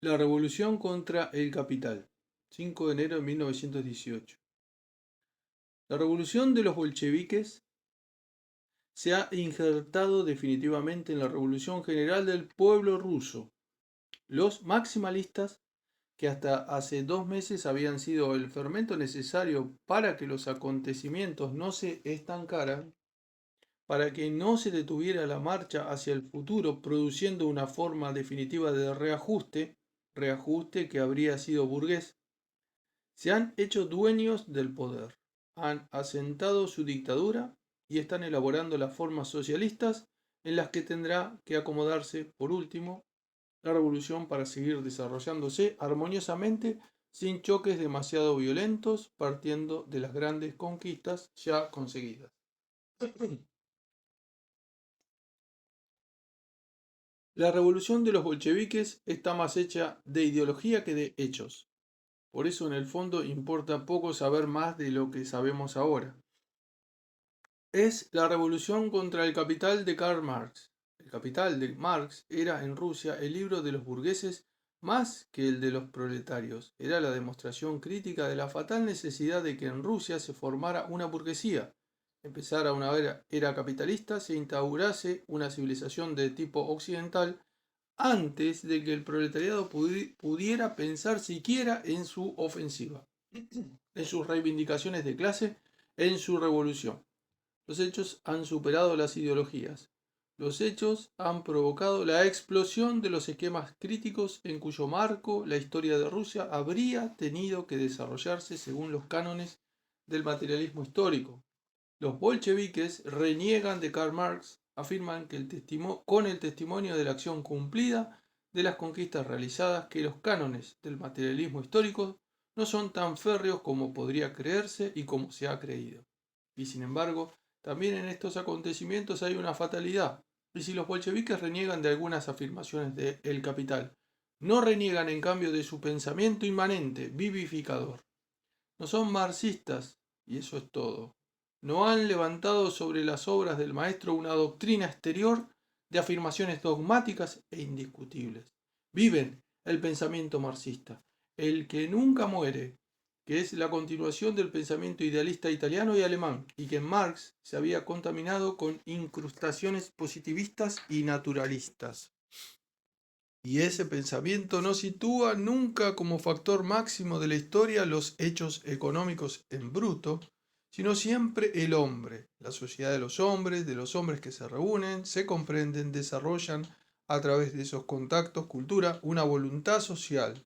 La revolución contra el capital, 5 de enero de 1918. La revolución de los bolcheviques se ha injertado definitivamente en la revolución general del pueblo ruso. Los maximalistas, que hasta hace 2 meses habían sido el fermento necesario para que los acontecimientos no se estancaran, para que no se detuviera la marcha hacia el futuro, produciendo una forma definitiva de reajuste que habría sido burgués, se han hecho dueños del poder, han asentado su dictadura y están elaborando las formas socialistas en las que tendrá que acomodarse, por último, la revolución para seguir desarrollándose armoniosamente sin choques demasiado violentos, partiendo de las grandes conquistas ya conseguidas. La revolución de los bolcheviques está más hecha de ideología que de hechos. Por eso en el fondo importa poco saber más de lo que sabemos ahora. Es la revolución contra el capital de Karl Marx. El Capital de Marx era en Rusia el libro de los burgueses más que el de los proletarios. Era la demostración crítica de la fatal necesidad de que en Rusia se formara una burguesía, empezara una era capitalista, se instaurase una civilización de tipo occidental antes de que el proletariado pudiera pensar siquiera en su ofensiva, en sus reivindicaciones de clase, en su revolución. Los hechos han superado las ideologías. Los hechos han provocado la explosión de los esquemas críticos en cuyo marco la historia de Rusia habría tenido que desarrollarse según los cánones del materialismo histórico. Los bolcheviques reniegan de Karl Marx, afirman que con el testimonio de la acción cumplida de las conquistas realizadas que los cánones del materialismo histórico no son tan férreos como podría creerse y como se ha creído. Y sin embargo, también en estos acontecimientos hay una fatalidad. Y si los bolcheviques reniegan de algunas afirmaciones de El Capital, no reniegan en cambio de su pensamiento inmanente, vivificador. No son marxistas, y eso es todo. No han levantado sobre las obras del maestro una doctrina exterior de afirmaciones dogmáticas e indiscutibles. Viven el pensamiento marxista, el que nunca muere, que es la continuación del pensamiento idealista italiano y alemán, y que en Marx se había contaminado con incrustaciones positivistas y naturalistas. Y ese pensamiento no sitúa nunca como factor máximo de la historia los hechos económicos en bruto, sino siempre el hombre, la sociedad de los hombres que se reúnen, se comprenden, desarrollan a través de esos contactos, cultura, una voluntad social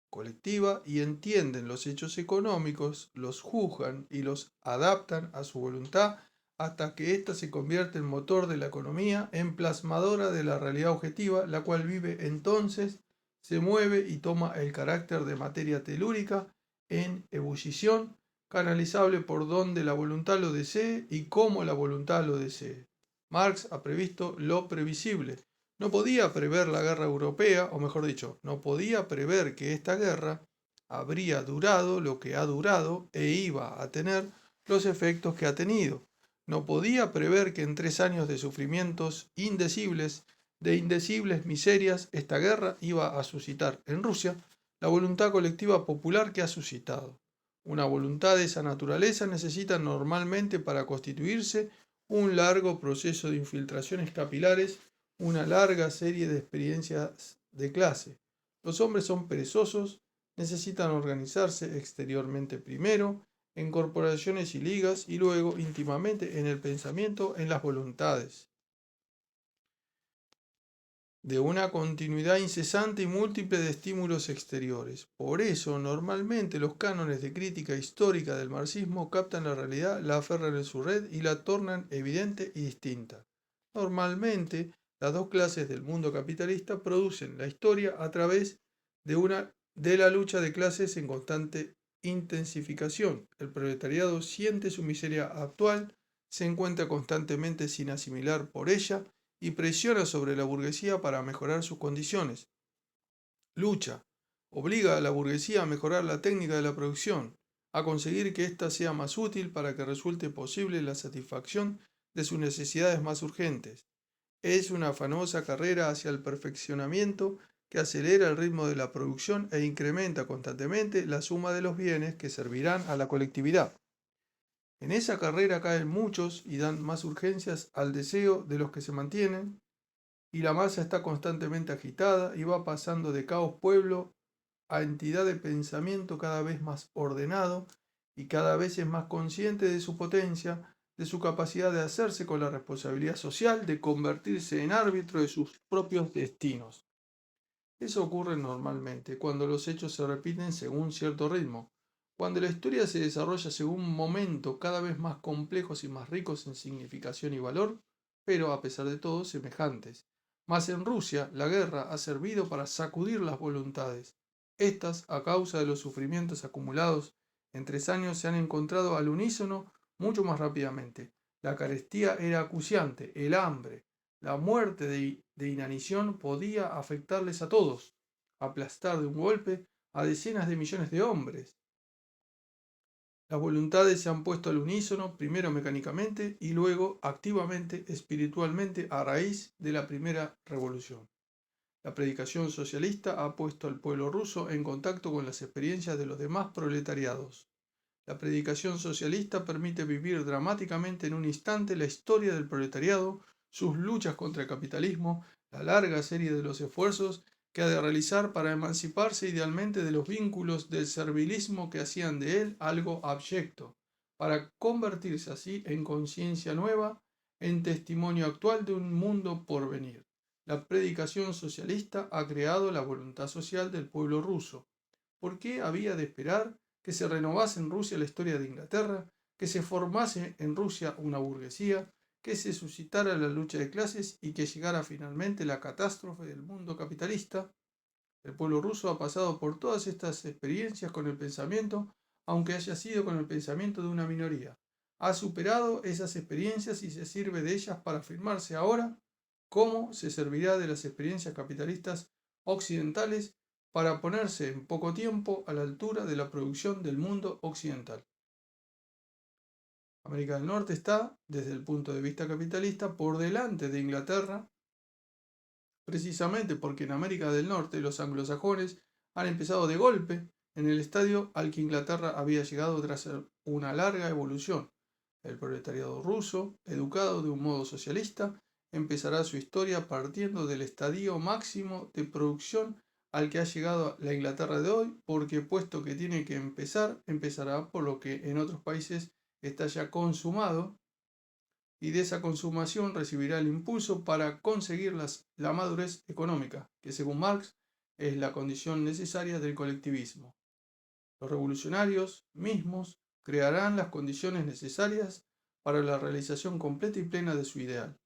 colectiva y entienden los hechos económicos, los juzgan y los adaptan a su voluntad hasta que ésta se convierte en motor de la economía, en plasmadora de la realidad objetiva, la cual vive entonces, se mueve y toma el carácter de materia telúrica en ebullición, canalizable por donde la voluntad lo desee y como la voluntad lo desee. Marx ha previsto lo previsible. No podía prever la guerra europea, o mejor dicho, no podía prever que esta guerra habría durado lo que ha durado e iba a tener los efectos que ha tenido. No podía prever que en 3 años de sufrimientos indecibles, de indecibles miserias, esta guerra iba a suscitar en Rusia la voluntad colectiva popular que ha suscitado. Una voluntad de esa naturaleza necesita normalmente para constituirse un largo proceso de infiltraciones capilares, una larga serie de experiencias de clase. Los hombres son perezosos, necesitan organizarse exteriormente primero, en corporaciones y ligas, y luego íntimamente en el pensamiento, en las voluntades, de una continuidad incesante y múltiple de estímulos exteriores. Por eso, normalmente los cánones de crítica histórica del marxismo captan la realidad, la aferran en su red y la tornan evidente y distinta. Normalmente, las dos clases del mundo capitalista producen la historia a través de la lucha de clases en constante intensificación. El proletariado siente su miseria actual, se encuentra constantemente sin asimilar por ella y presiona sobre la burguesía para mejorar sus condiciones. Lucha, obliga a la burguesía a mejorar la técnica de la producción, a conseguir que ésta sea más útil para que resulte posible la satisfacción de sus necesidades más urgentes. Es una afanosa carrera hacia el perfeccionamiento que acelera el ritmo de la producción e incrementa constantemente la suma de los bienes que servirán a la colectividad. En esa carrera caen muchos y dan más urgencias al deseo de los que se mantienen, y la masa está constantemente agitada y va pasando de caos pueblo a entidad de pensamiento cada vez más ordenado y cada vez es más consciente de su potencia, de su capacidad de hacerse con la responsabilidad social, de convertirse en árbitro de sus propios destinos. Eso ocurre normalmente cuando los hechos se repiten según cierto ritmo, cuando la historia se desarrolla según un momento cada vez más complejos y más ricos en significación y valor, pero a pesar de todo semejantes. Mas en Rusia la guerra ha servido para sacudir las voluntades. Estas, a causa de los sufrimientos acumulados en 3 años, se han encontrado al unísono mucho más rápidamente. La carestía era acuciante, el hambre, la muerte de inanición podía afectarles a todos, aplastar de un golpe a decenas de millones de hombres. Las voluntades se han puesto al unísono, primero mecánicamente y luego activamente, espiritualmente, a raíz de la primera revolución. La predicación socialista ha puesto al pueblo ruso en contacto con las experiencias de los demás proletariados. La predicación socialista permite vivir dramáticamente en un instante la historia del proletariado, sus luchas contra el capitalismo, la larga serie de los esfuerzos que ha de realizar para emanciparse idealmente de los vínculos del servilismo que hacían de él algo abyecto, para convertirse así en conciencia nueva, en testimonio actual de un mundo por venir. La predicación socialista ha creado la voluntad social del pueblo ruso. ¿Por qué había de esperar que se renovase en Rusia la historia de Inglaterra, que se formase en Rusia una burguesía, que se suscitara la lucha de clases y que llegara finalmente la catástrofe del mundo capitalista? El pueblo ruso ha pasado por todas estas experiencias con el pensamiento, aunque haya sido con el pensamiento de una minoría. Ha superado esas experiencias y se sirve de ellas para afirmarse ahora. ¿Cómo se servirá de las experiencias capitalistas occidentales para ponerse en poco tiempo a la altura de la producción del mundo occidental? América del Norte está, desde el punto de vista capitalista, por delante de Inglaterra, precisamente porque en América del Norte los anglosajones han empezado de golpe en el estadio al que Inglaterra había llegado tras una larga evolución. El proletariado ruso, educado de un modo socialista, empezará su historia partiendo del estadio máximo de producción al que ha llegado la Inglaterra de hoy, porque puesto que tiene que empezar, empezará por lo que en otros países está ya consumado, y de esa consumación recibirá el impulso para conseguir la madurez económica, que según Marx es la condición necesaria del colectivismo. Los revolucionarios mismos crearán las condiciones necesarias para la realización completa y plena de su ideal.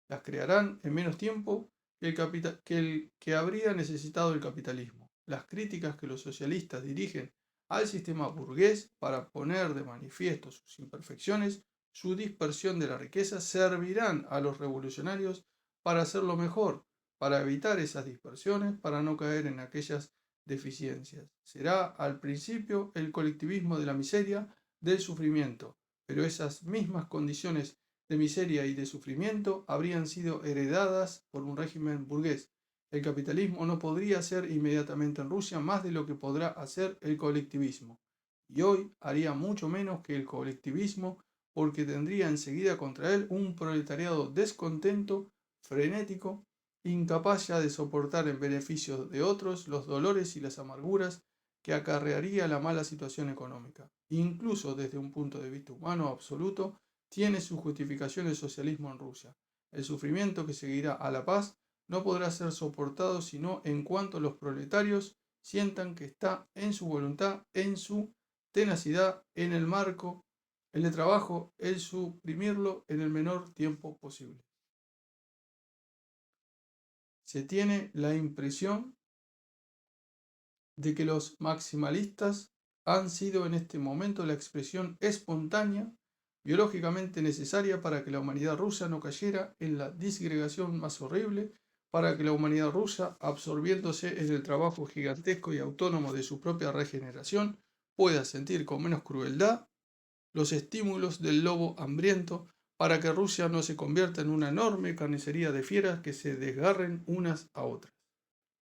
Las crearán en menos tiempo que habría necesitado el capitalismo. Las críticas que los socialistas dirigen al sistema burgués para poner de manifiesto sus imperfecciones, su dispersión de la riqueza, servirán a los revolucionarios para hacerlo mejor, para evitar esas dispersiones, para no caer en aquellas deficiencias. Será al principio el colectivismo de la miseria, del sufrimiento, pero esas mismas condiciones de miseria y de sufrimiento habrían sido heredadas por un régimen burgués. El capitalismo no podría hacer inmediatamente en Rusia más de lo que podrá hacer el colectivismo. Y hoy haría mucho menos que el colectivismo porque tendría enseguida contra él un proletariado descontento, frenético, incapaz ya de soportar en beneficio de otros los dolores y las amarguras que acarrearía la mala situación económica. Incluso desde un punto de vista humano absoluto, tiene su justificación el socialismo en Rusia. El sufrimiento que seguirá a la paz no podrá ser soportado sino en cuanto los proletarios sientan que está en su voluntad, en su tenacidad, en el marco, el de trabajo, el suprimirlo en el menor tiempo posible. Se tiene la impresión de que los maximalistas han sido en este momento la expresión espontánea, biológicamente necesaria para que la humanidad rusa no cayera en la disgregación más horrible, para que la humanidad rusa, absorbiéndose en el trabajo gigantesco y autónomo de su propia regeneración, pueda sentir con menos crueldad los estímulos del lobo hambriento, para que Rusia no se convierta en una enorme carnicería de fieras que se desgarren unas a otras.